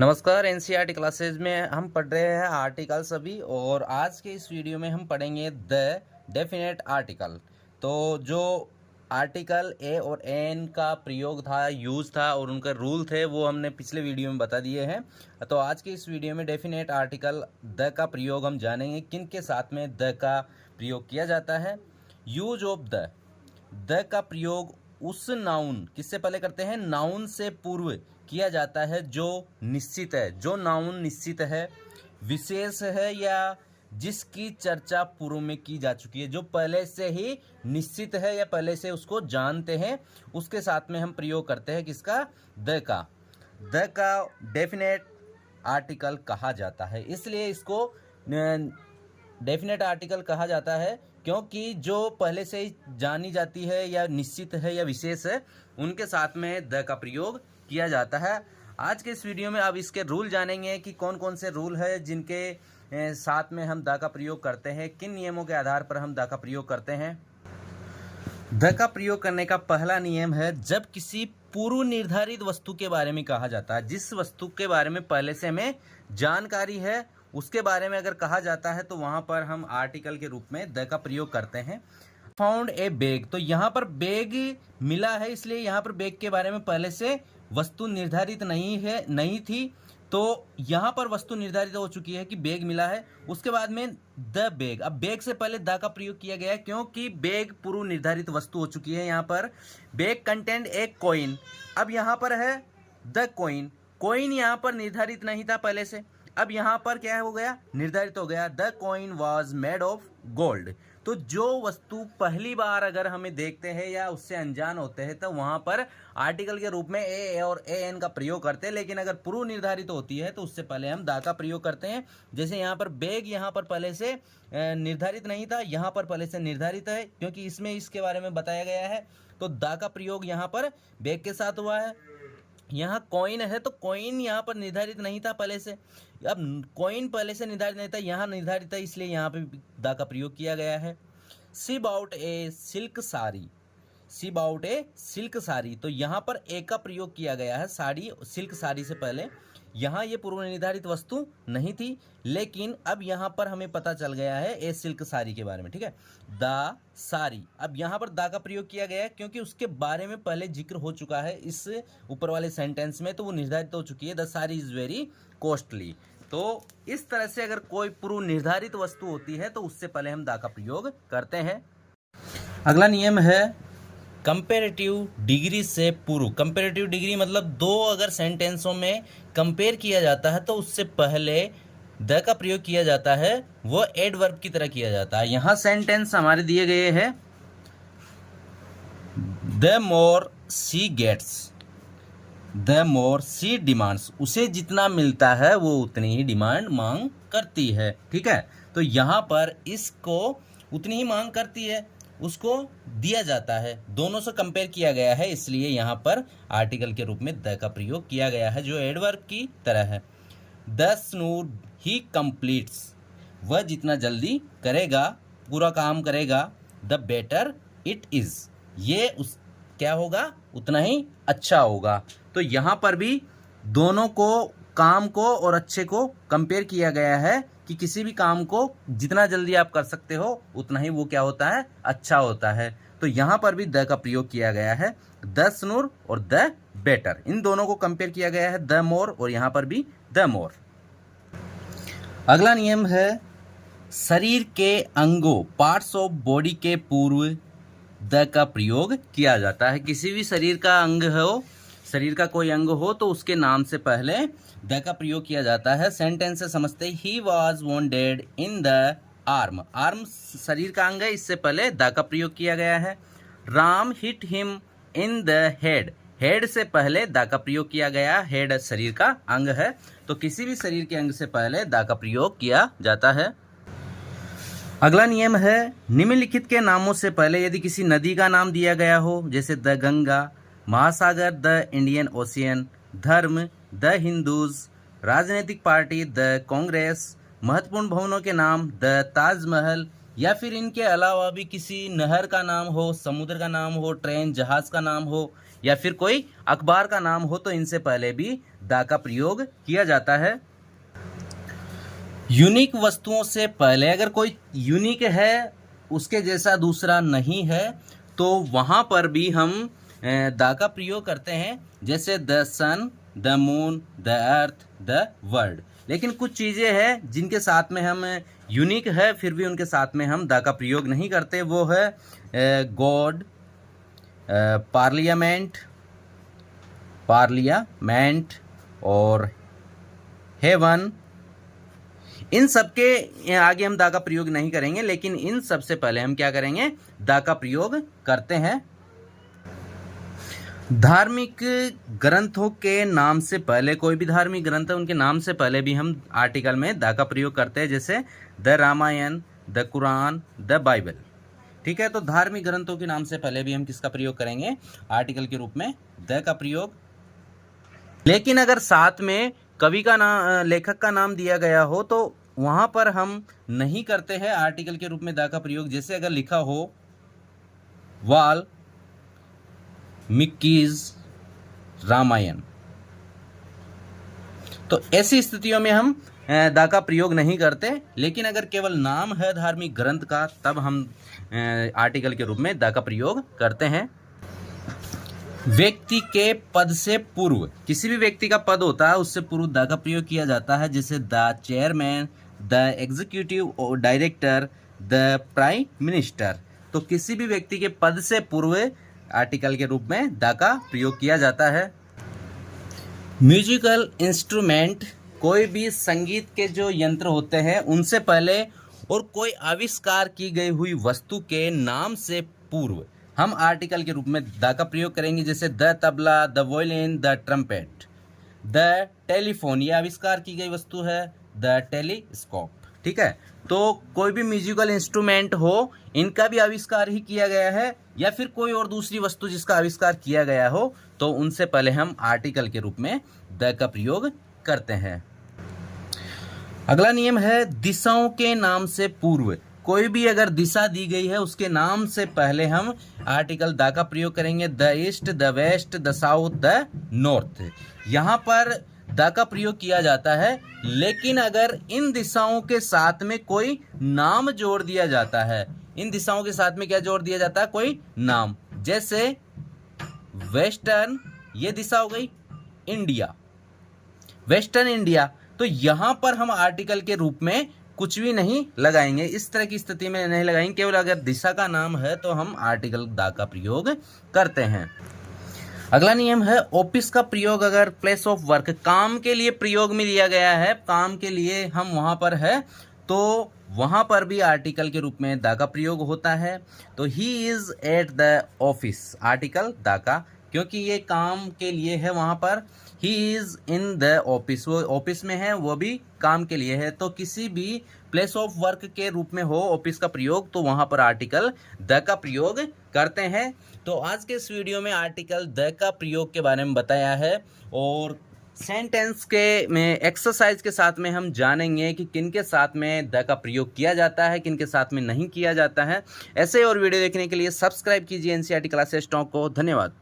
नमस्कार। NCERT classes में हम पढ़ रहे हैं आर्टिकल्स अभी, और आज के इस वीडियो में हम पढ़ेंगे द डेफिनेट आर्टिकल। तो जो आर्टिकल ए और एन का प्रयोग था, यूज़ था और उनका रूल थे, वो हमने पिछले वीडियो में बता दिए हैं। तो आज के इस वीडियो में डेफिनेट आर्टिकल द का प्रयोग हम जानेंगे, किन के साथ में द का प्रयोग किया जाता है। यूज ऑफ द का प्रयोग उस नाउन किससे पहले करते हैं, नाउन से पूर्व किया जाता है जो निश्चित है, जो नाउन निश्चित है, विशेष है या जिसकी चर्चा पूर्व में की जा चुकी है, जो पहले से ही निश्चित है या पहले से उसको जानते हैं, उसके साथ में हम प्रयोग करते हैं किसका, द का डेफिनेट आर्टिकल कहा जाता है। इसलिए इसको डेफिनेट आर्टिकल कहा जाता है क्योंकि जो पहले से ही जानी जाती है या निश्चित है या विशेष है, उनके साथ में द का प्रयोग किया जाता है। आज के इस वीडियो में अब इसके रूल जानेंगे कि कौन कौन से रूल है जिनके साथ में हम द का प्रयोग करते हैं, किन नियमों के आधार पर हम द का प्रयोग करते हैं। द का प्रयोग करने का पहला नियम है जब किसी पूर्व निर्धारित वस्तु के बारे में कहा जाता है, जिस वस्तु के बारे में पहले से हमें जानकारी है उसके बारे में अगर कहा जाता है तो वहां पर हम आर्टिकल के रूप में द का प्रयोग करते हैं। फाउंड ए बैग, तो यहाँ पर बैग मिला है, इसलिए यहाँ पर बैग के बारे में पहले से वस्तु निर्धारित नहीं थी, तो यहाँ पर वस्तु निर्धारित हो चुकी है कि बैग मिला है। उसके बाद में द बैग, अब बैग से पहले द का प्रयोग किया गया है क्योंकि बैग पूर्व निर्धारित वस्तु हो चुकी है। यहाँ पर बैग कंटेंट एक कॉइन, अब यहाँ पर है द कॉइन यहाँ पर निर्धारित नहीं था पहले से, अब यहाँ पर क्या हो गया, निर्धारित हो गया। The coin was made of gold, तो जो वस्तु पहली बार अगर हमें देखते हैं या उससे अनजान होते हैं तो वहां पर आर्टिकल के रूप में ए और ए एन का प्रयोग करते हैं, लेकिन अगर पूर्व निर्धारित होती है तो उससे पहले हम द का प्रयोग करते हैं। जैसे यहाँ पर बैग यहाँ पर पहले से निर्धारित नहीं था, यहाँ पर पहले से निर्धारित है क्योंकि इसमें इसके बारे में बताया गया है, तो द का प्रयोग यहाँ पर बैग के साथ हुआ है। यहाँ कॉइन है तो कॉइन यहाँ पर निर्धारित नहीं था पहले से, अब कॉइन पहले से निर्धारित नहीं था, यहाँ निर्धारित है, इसलिए यहाँ पे द का प्रयोग किया गया है। सिब आउट ए सिल्क साड़ी, सिब आउट ए सिल्क साड़ी, तो यहाँ पर ए का प्रयोग किया गया है साड़ी, सिल्क साड़ी से पहले यहाँ ये पूर्व निर्धारित वस्तु नहीं थी, लेकिन अब यहाँ पर हमें पता चल गया है ए सिल्क साड़ी के बारे में, ठीक है। द साड़ी, अब यहाँ पर द का प्रयोग किया गया है क्योंकि उसके बारे में पहले जिक्र हो चुका है इस ऊपर वाले सेंटेंस में, तो वो निर्धारित हो चुकी है। The sari is very costly, तो इस तरह से अगर कोई पूर्व निर्धारित वस्तु होती है तो उससे पहले हम द का प्रयोग करते हैं। अगला नियम है कंपेरेटिव डिग्री से पूर्व। कंपेरेटिव डिग्री मतलब दो अगर सेंटेंसों में कंपेयर किया जाता है तो उससे पहले द का प्रयोग किया जाता है, वो एडवर्ब की तरह किया जाता है। यहां सेंटेंस हमारे दिए गए हैं, the more she gets, the more she demands, उसे जितना मिलता है वो उतनी ही डिमांड मांग करती है, ठीक है। तो यहाँ पर इसको उतनी ही मांग करती है, उसको दिया जाता है, दोनों से कंपेयर किया गया है, इसलिए यहाँ पर आर्टिकल के रूप में द का प्रयोग किया गया है जो एडवर्ब की तरह है। द स्नूर ही कंप्लीट्स, वह जितना जल्दी करेगा, पूरा काम करेगा, द बेटर इट इज, ये उस क्या होगा, उतना ही अच्छा होगा। तो यहाँ पर भी दोनों को, काम को और अच्छे को कंपेयर किया गया है कि किसी भी काम को जितना जल्दी आप कर सकते हो उतना ही वो क्या होता है, अच्छा होता है। तो यहाँ पर भी द का प्रयोग किया गया है, द स्नूर और द बेटर, इन दोनों को कंपेयर किया गया है, द मोर और यहाँ पर भी द मोर। अगला नियम है शरीर के अंगों, पार्ट्स ऑफ बॉडी के पूर्व द का प्रयोग किया जाता है। किसी भी शरीर का अंग हो, शरीर का कोई अंग हो तो उसके नाम से पहले द का प्रयोग किया जाता है। सेंटेंस से समझते he was wounded in the arm, arm शरीर का अंग है, इससे पहले द का प्रयोग किया गया है। Ram hit him in the head, head से पहले द का प्रयोग किया गया, हेड शरीर का अंग है, तो किसी भी शरीर के अंग से पहले द का प्रयोग किया जाता है। अगला नियम है निम्नलिखित के नामों से पहले यदि किसी नदी का नाम दिया गया हो, जैसे द गंगा, महासागर द इंडियन ओशियन, धर्म द हिंदूज, राजनीतिक पार्टी द कांग्रेस, महत्वपूर्ण भवनों के नाम द ताजमहल, या फिर इनके अलावा भी किसी नहर का नाम हो, समुद्र का नाम हो, ट्रेन जहाज का नाम हो, या फिर कोई अखबार का नाम हो तो इनसे पहले भी द का प्रयोग किया जाता है। यूनिक वस्तुओं से पहले अगर कोई यूनिक है, उसके जैसा दूसरा नहीं है, तो वहाँ पर भी हम द का प्रयोग करते हैं, जैसे the sun, the moon, the earth, the world. लेकिन कुछ चीज़ें हैं जिनके साथ में हम यूनिक है फिर भी उनके साथ में हम द का प्रयोग नहीं करते। वो है गॉड, पार्लियामेंट और हेवन। इन सब के आगे हम द का प्रयोग नहीं करेंगे, लेकिन इन सब से पहले हम क्या करेंगे, द का प्रयोग करते हैं। धार्मिक ग्रंथों के नाम से पहले, कोई भी धार्मिक ग्रंथ है उनके नाम से पहले भी हम आर्टिकल में द का प्रयोग करते हैं, जैसे the Ramayana, the Quran, the Bible. ठीक है, तो धार्मिक ग्रंथों के नाम से पहले भी हम किसका प्रयोग करेंगे, आर्टिकल के रूप में द का प्रयोग। लेकिन अगर साथ में कवि का नाम, लेखक का नाम दिया गया हो तो वहाँ पर हम नहीं करते हैं आर्टिकल के रूप में द का प्रयोग। जैसे अगर लिखा हो वाल मिकीज रामायण, तो ऐसी स्थितियों में हम द का प्रयोग नहीं करते। लेकिन अगर केवल नाम है धार्मिक ग्रंथ का, तब हम आर्टिकल के रूप में द का प्रयोग करते हैं। व्यक्ति के पद से पूर्व, किसी भी व्यक्ति का पद होता है उससे पूर्व द का प्रयोग किया जाता है, जैसे the chairman, the executive director, the prime minister. तो किसी भी व्यक्ति के पद से पूर्व आर्टिकल के रूप में द का प्रयोग किया जाता है। म्यूजिकल इंस्ट्रूमेंट, कोई भी संगीत के जो यंत्र होते हैं उनसे पहले और कोई आविष्कार की गई हुई वस्तु के नाम से पूर्व हम आर्टिकल के रूप में द का प्रयोग करेंगे, जैसे the tabla, the violin, the trumpet. The telephone, ये आविष्कार की गई वस्तु है, द टेलीस्कोप। ठीक है, तो कोई भी म्यूजिकल इंस्ट्रूमेंट हो, इनका भी आविष्कार ही किया गया है, या फिर कोई और दूसरी वस्तु जिसका आविष्कार किया गया हो, तो उनसे पहले हम आर्टिकल के रूप में द का प्रयोग करते हैं। अगला नियम है दिशाओं के नाम से पूर्व, कोई भी अगर दिशा दी गई है उसके नाम से पहले हम आर्टिकल द का प्रयोग करेंगे। The east, the west, the south, the north. यहाँ पर द का प्रयोग किया जाता है, लेकिन अगर इन दिशाओं के साथ में कोई नाम जोड़ दिया जाता है, इन दिशाओं के साथ में क्या जोड़ दिया जाता है, कोई नाम, जैसे वेस्टर्न, ये दिशा हो गई इंडिया, वेस्टर्न इंडिया, तो यहाँ पर हम आर्टिकल के रूप में कुछ भी नहीं लगाएंगे, इस तरह की स्थिति में नहीं लगाएंगे। केवल अगर दिशा का नाम है तो हम आर्टिकल द का प्रयोग करते हैं। अगला नियम है ऑफिस का प्रयोग, अगर प्लेस ऑफ वर्क, काम के लिए प्रयोग में लिया गया है, काम के लिए हम वहाँ पर है, तो वहाँ पर भी आर्टिकल के रूप में द का प्रयोग होता है। तो he is at the office, article the का, क्योंकि ये काम के लिए है वहाँ पर। He is in the office, वो ऑफिस में है, वो भी काम के लिए है। तो किसी भी प्लेस ऑफ वर्क के रूप में हो ऑफिस का प्रयोग, तो वहाँ पर आर्टिकल द का प्रयोग करते हैं। तो आज के इस वीडियो में आर्टिकल द का प्रयोग के बारे में बताया है, और सेंटेंस के में एक्सरसाइज के साथ में हम जानेंगे कि किन के साथ में द का प्रयोग किया जाता है, किन के साथ में नहीं किया जाता है। ऐसे और वीडियो देखने के लिए सब्सक्राइब कीजिए एनसीईआरटी क्लासेस टॉक को। धन्यवाद।